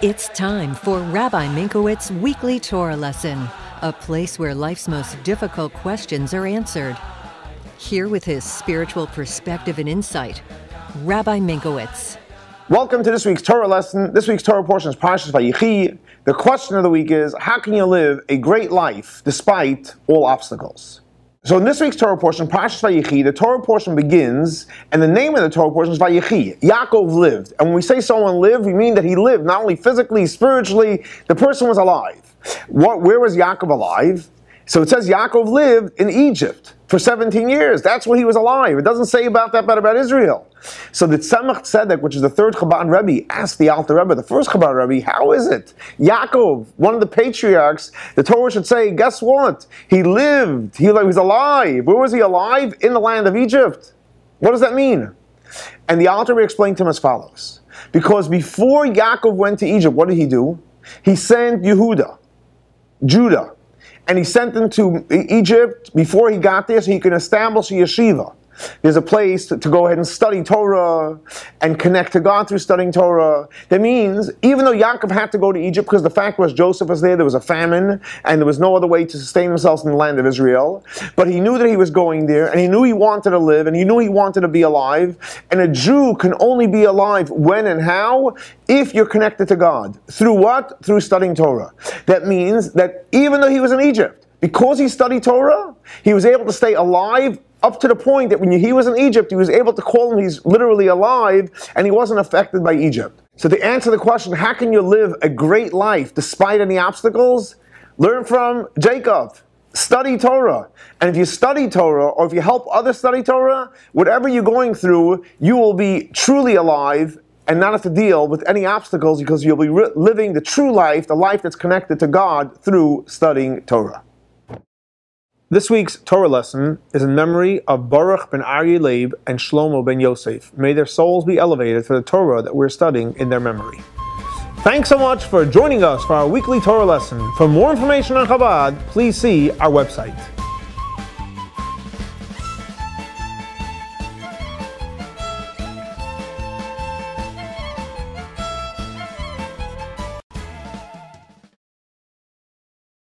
It's time for Rabbi Minkowicz's Weekly Torah Lesson, a place where life's most difficult questions are answered. Here with his spiritual perspective and insight, Rabbi Minkowicz. Welcome to this week's Torah lesson. This week's Torah portion is Parsha Vayechi. The question of the week is, how can you live a great life despite all obstacles? So in this week's Torah portion, Parsha Vayechi, the Torah portion begins, and the name of the Torah portion is Vayechi. Yaakov lived. And when we say someone lived, we mean that he lived, not only physically, spiritually, the person was alive. Where was Yaakov alive? So it says Yaakov lived in Egypt for 17 years. That's where he was alive. It doesn't say about about Israel. So the Tzemach Tzedek, which is the third Chabad Rebbe, asked the Alter Rebbe, the first Chabad Rebbe, how is it? Yaakov, one of the patriarchs, the Torah should say, guess what? He lived. He was alive. Where was he alive? In the land of Egypt. What does that mean? And the Alter Rebbe explained to him as follows. Because before Yaakov went to Egypt, what did he do? He sent Judah, and he sent them to Egypt before he got there so he could establish a yeshiva. There's a place to go ahead and study Torah and connect to God through studying Torah. That means, even though Yaakov had to go to Egypt, because the fact was Joseph was there was a famine, and there was no other way to sustain themselves in the land of Israel, but he knew that he was going there, and he knew he wanted to live, and he knew he wanted to be alive, and a Jew can only be alive when and how? If you're connected to God. Through what? Through studying Torah. That means that even though he was in Egypt, because he studied Torah, he was able to stay alive up to the point that when he was in Egypt, he was able to call him he's literally alive, and he wasn't affected by Egypt. So to answer the question, how can you live a great life despite any obstacles? Learn from Jacob. Study Torah. And if you study Torah, or if you help others study Torah, whatever you're going through, you will be truly alive and not have to deal with any obstacles because you'll be living the true life, the life that's connected to God through studying Torah. This week's Torah lesson is in memory of Baruch ben Aryeh Leib and Shlomo Ben Yosef. May their souls be elevated for the Torah that we're studying in their memory. Thanks so much for joining us for our weekly Torah lesson. For more information on Chabad, please see our website.